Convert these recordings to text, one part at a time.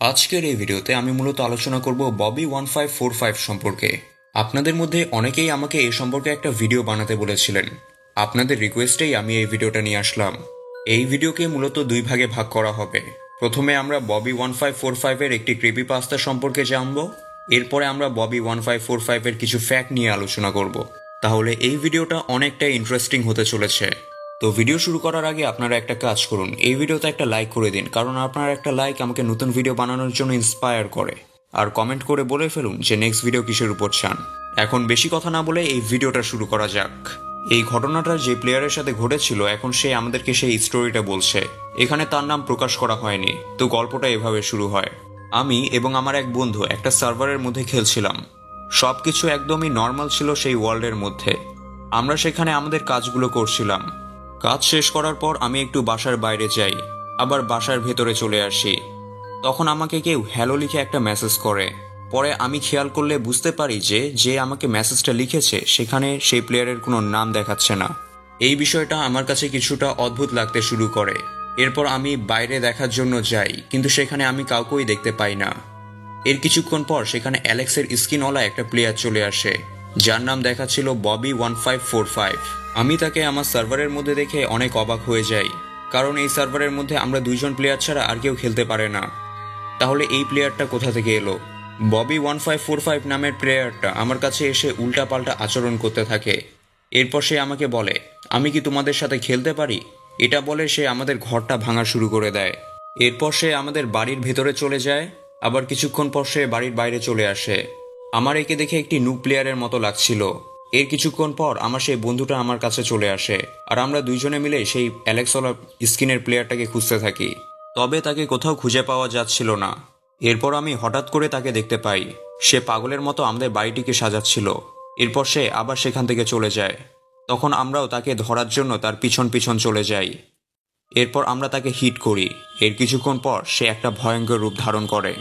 আজকের এই ভিডিওতে আমি মূলত আলোচনা করব ববি 1545 সম্পর্কে। আপনাদের মধ্যে অনেকেই আমাকে এই সম্পর্কে একটা ভিডিও বানাতে বলেছিলেন। আপনাদের রিকোয়েস্টেই আমি এই ভিডিওটা নিয়ে আসলাম। এই ভিডিওকে মূলত দুই ভাগে ভাগ করা হবে। প্রথমে আমরা ববি 1545 এর একটি ক্রিপিপাস্তা সম্পর্কে জানব, এরপরে আমরা ববি 1545 এর কিছু ফ্যাক্ট নিয়ে আলোচনা করব। তাহলে এই ভিডিওটা অনেকটাই ইন্টারেস্টিং হতে চলেছে। তো ভিডিও শুরু করার আগে আপনারা একটা কাজ করুন, এই ভিডিওতে একটা লাইক করে দিন, কারণ আপনার একটা লাইক আমাকে নতুন ভিডিও বানানোর জন্য ইন্সপায়ার করে। আর কমেন্ট করে বলে ফেলুন যে নেক্সট ভিডিও কিসের উপর চান। এখন বেশি কথা না বলে এই ভিডিওটা শুরু করা যাক। এই ঘটনাটা যে প্লেয়ারের সাথে ঘটেছিল, এখন সে আমাদেরকে সেই স্টোরিটা বলছে। এখানে তার নাম প্রকাশ করা হয়নি। তো গল্পটা এভাবে শুরু হয়। আমি এবং আমার এক বন্ধু একটা সার্ভারের মধ্যে খেলছিলাম। সবকিছু একদমই নর্মাল ছিল সেই ওয়ার্ল্ডের মধ্যে। আমরা সেখানে আমাদের কাজগুলো করছিলাম। কাজ শেষ করার পর আমি একটু বাসার বাইরে যাই, আবার বাসার ভেতরে চলে আসি। তখন আমাকে কেউ হ্যালো লিখে একটা মেসেজ করে। পরে আমি খেয়াল করলে বুঝতে পারি যে যে আমাকে মেসেজটা লিখেছে সেখানে সেই প্লেয়ারের কোনো নাম দেখাচ্ছে না। এই বিষয়টা আমার কাছে কিছুটা অদ্ভুত লাগতে শুরু করে। এরপর আমি বাইরে দেখার জন্য যাই, কিন্তু সেখানে আমি কাউকেই দেখতে পাই না। এর কিছুক্ষণ পর সেখানে অ্যালেক্সের স্কিনওয়ালা একটা প্লেয়ার চলে আসে, যার নাম দেখাচ্ছিল ববি 1545। আমি তাকে আমার সার্ভারের মধ্যে দেখে অনেক অবাক হয়ে যাই, কারণ এই সার্ভারের মধ্যে আমরা দুইজন প্লেয়ার ছাড়া আর কেউ খেলতে পারে না। তাহলে এই প্লেয়ারটা কোথা থেকে এলো? ববি 1545 নামের প্লেয়ারটা আমার কাছে এসে উল্টাপাল্টা আচরণ করতে থাকে। এরপর সে আমাকে বলে, আমি কি তোমাদের সাথে খেলতে পারি? এটা বলে সে আমাদের ঘরটা ভাঙা শুরু করে দেয়। এরপর সে আমাদের বাড়ির ভেতরে চলে যায়, আবার কিছুক্ষণ পর সে বাড়ির বাইরে চলে আসে। আমার একে দেখে একটি নুব প্লেয়ারের মতো লাগছিল। এর কিছুক্ষণ পর আমার সেই বন্ধুটা আমার কাছে চলে আসে, আর আমরা দুইজনে মিলে সেই অ্যালেক্সওয়ালা স্কিনের প্লেয়ারটাকে খুঁজতে থাকি। তবে তাকে কোথাও খুঁজে পাওয়া যাচ্ছিল না। এরপর আমি হঠাৎ করে তাকে দেখতে পাই, সে পাগলের মতো আমাদের বাড়িটিকে সাজাচ্ছিল। এরপর সে আবার সেখান থেকে চলে যায়। তখন আমরাও তাকে ধরার জন্য তার পিছন পিছন চলে যাই। এরপর আমরা তাকে হিট করি। এর কিছুক্ষণ পর সে একটা ভয়ঙ্কর রূপ ধারণ করে।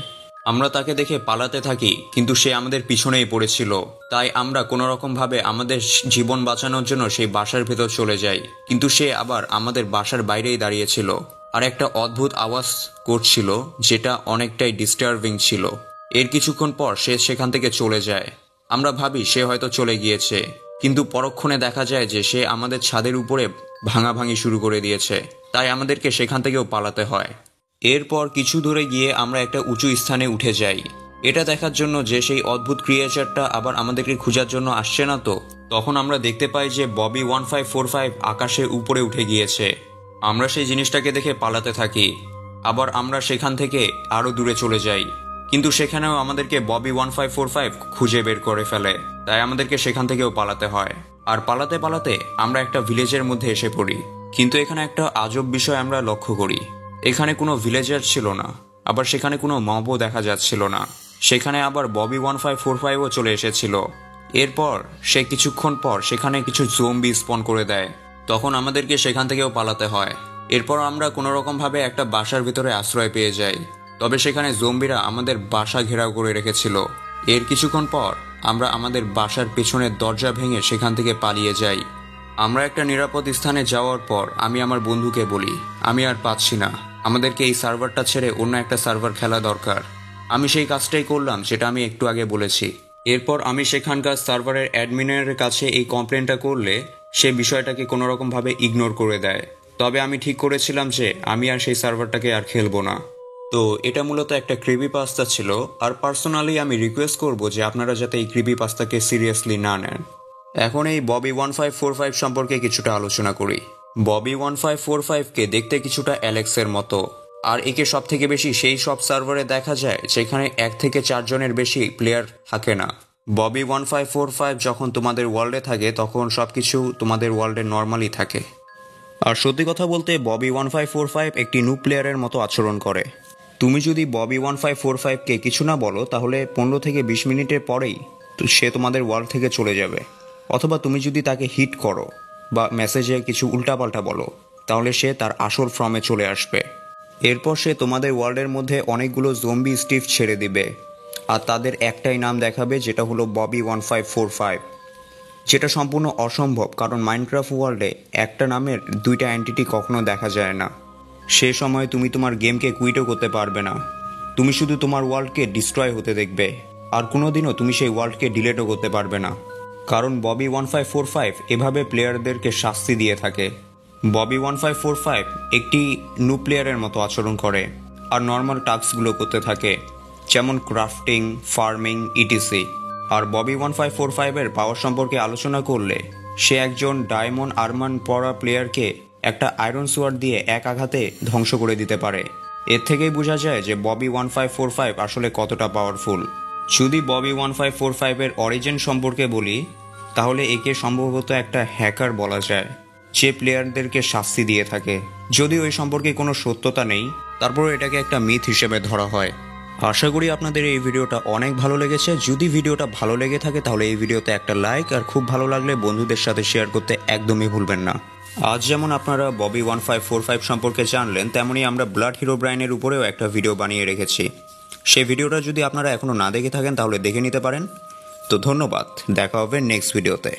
আমরা তাকে দেখে পালাতে থাকি, কিন্তু সে আমাদের পিছনেই পড়েছিল। তাই আমরা কোনো রকম ভাবে আমাদের জীবন বাঁচানোর জন্য সেই বাসার ভেতর চলে যাই, কিন্তু সে আবার আমাদের বাসার বাইরেই দাঁড়িয়েছিল আর একটা অদ্ভুত আওয়াজ করছিল, যেটা অনেকটাই ডিস্টার্বিং ছিল। এর কিছুক্ষণ পর সে সেখান থেকে চলে যায়। আমরা ভাবি সে হয়তো চলে গিয়েছে, কিন্তু পরক্ষণে দেখা যায় যে সে আমাদের ছাদের উপরে ভাঙাভাঙি শুরু করে দিয়েছে। তাই আমাদেরকে সেখান থেকেও পালাতে হয়। এরপর কিছু দূরে গিয়ে আমরা একটা উঁচু স্থানে উঠে যাই, এটা দেখার জন্য যে সেই অদ্ভুত ক্রিয়েচারটা আবার আমাদেরকে খোঁজার জন্য আসছে না। তো তখন আমরা দেখতে পাই যে ববি 1545 আকাশের উপরে উঠে গিয়েছে। আমরা সেই জিনিসটাকে দেখে পালাতে থাকি। আবার আমরা সেখান থেকে আরো দূরে চলে যাই, কিন্তু সেখানেও আমাদেরকে ববি 1545 খুঁজে বের করে ফেলে। তাই আমাদেরকে সেখান থেকেও পালাতে হয়। আর পালাতে পালাতে আমরা একটা ভিলেজের মধ্যে এসে পড়ি। কিন্তু এখানে একটা আজব বিষয় আমরা লক্ষ্য করি, এখানে কোনো ভিলেজার ছিল না, আবার সেখানে কোনো মবও দেখা যাচ্ছিল না। সেখানে আবার ববি 1545ও চলে এসেছিল। এরপর সে কিছুক্ষণ পর সেখানে কিছু জম্বি স্পন করে দেয়। তখন আমাদেরকে সেখান থেকেও পালাতে হয়। এরপর আমরা কোনো রকম ভাবে একটা বাসার ভিতরে আশ্রয় পেয়ে যাই। তবে সেখানে জম্বিরা আমাদের বাসা ঘেরাও করে রেখেছিল। এর কিছুক্ষণ পর আমরা আমাদের বাসার পেছনের দরজা ভেঙে সেখান থেকে পালিয়ে যাই। আমরা একটা নিরাপদ স্থানে যাওয়ার পর আমি আমার বন্ধুকে বলি, আমি আর পাচ্ছি না, আমাদেরকে এই সার্ভারটা ছেড়ে অন্য একটা সার্ভার খেলা দরকার। আমি সেই কাজটাই করলাম যেটা আমি একটু আগে বলেছি। এরপর আমি সেখানকার সার্ভারের অ্যাডমিনের কাছে এই কমপ্লেনটা করলে সে বিষয়টাকে কোনো রকমভাবে ইগনোর করে দেয়। তবে আমি ঠিক করেছিলাম যে আমি আর সেই সার্ভারটাকে আর খেলবো না। তো এটা মূলত একটা ক্রিপিপাস্তা ছিল। আর পার্সোনালি আমি রিকোয়েস্ট করব যে আপনারা যাতে এই ক্রিপিপাস্তাকে সিরিয়াসলি না নেন। এখন এই ববি 1545 সম্পর্কে কিছুটা আলোচনা করি। ববি 1545কে দেখতে কিছুটা অ্যালেক্সের মতো, আর একে সব থেকে বেশি সেই সব সার্ভারে দেখা যায় যেখানে 1 থেকে 4 জনের বেশি প্লেয়ার থাকে না। ববি 1545 যখন তোমাদের ওয়ার্ল্ডে থাকে তখন সবকিছু তোমাদের ওয়ার্ল্ডে নর্মালি থাকে। আর সত্যি কথা বলতে ববি 1545 একটি নুব প্লেয়ারের মতো আচরণ করে। তুমি যদি ববি 1545কে কিছু না বলো, তাহলে 15 থেকে 20 মিনিটের পরেই সে তোমাদের ওয়ার্ল্ড থেকে চলে যাবে। অথবা তুমি যদি তাকে হিট করো বা মেসেজে কিছু উল্টাপাল্টা বলো, তাহলে সে তার আসল ফর্মে চলে আসবে। এরপর সে তোমাদের ওয়ার্ল্ডের মধ্যে অনেকগুলো জম্বি স্টিফ ছেড়ে দিবে, আর তাদের একটাই নাম দেখাবে, যেটা হলো ববি 1545। যেটা সম্পূর্ণ অসম্ভব, কারণ মাইনক্রাফট ওয়ার্ল্ডে একটা নামের দুইটা এন্টিটি কখনো দেখা যায় না। সে সময় তুমি তোমার গেমকে কুইটও করতে পারবে না। তুমি শুধু তোমার ওয়ার্ল্ডকে ডিস্ট্রয় হতে দেখবে, আর কোনোদিনও তুমি সেই ওয়ার্ল্ডকে ডিলেটও করতে পারবে না। কারণ ববি 1545 এভাবে প্লেয়ারদেরকে শাস্তি দিয়ে থাকে। ববি 1545 একটি নো প্লেয়ারের মতো আচরণ করে আর নর্মাল টাস্কগুলো করতে থাকে, যেমন ক্রাফটিং, ফার্মিং, ইটিসি। আর ববি 1545 এর পাওয়ার সম্পর্কে আলোচনা করলে সে একজন ডায়মন্ড আর্মান পরা প্লেয়ারকে একটা আয়রন সোয়ার্ড দিয়ে এক আঘাতে ধ্বংস করে দিতে পারে। এর থেকেই বোঝা যায় যে ববি 1545 আসলে কতটা পাওয়ারফুল। যদি ববি 1545 এর অরিজিন সম্পর্কে বলি, তাহলে একে সম্ভবত একটা হ্যাকার বলা যায়, যে প্লেয়ারদেরকে শাস্তি দিয়ে থাকে। যদিও এই সম্পর্কে কোনো সত্যতা নেই, তারপরও এটাকে একটা মিথ হিসেবে ধরা হয়। আশা করি আপনাদের এই ভিডিওটা অনেক ভালো লেগেছে। যদি ভিডিওটা ভালো লেগে থাকে তাহলে এই ভিডিওতে একটা লাইক, আর খুব ভালো লাগলে বন্ধুদের সাথে শেয়ার করতে একদমই ভুলবেন না। আজ যেমন আপনারা ববি 1545 সম্পর্কে জানলেন, তেমনি আমরা ব্লাড হিরো ব্রাইনের উপরেও একটা ভিডিও বানিয়ে রেখেছি। সেই ভিডিওটা যদি আপনারা এখনো না দেখে থাকেন তাহলে দেখে নিতে পারেন। তো ধন্যবাদ, দেখা হবে নেক্সট ভিডিওতে।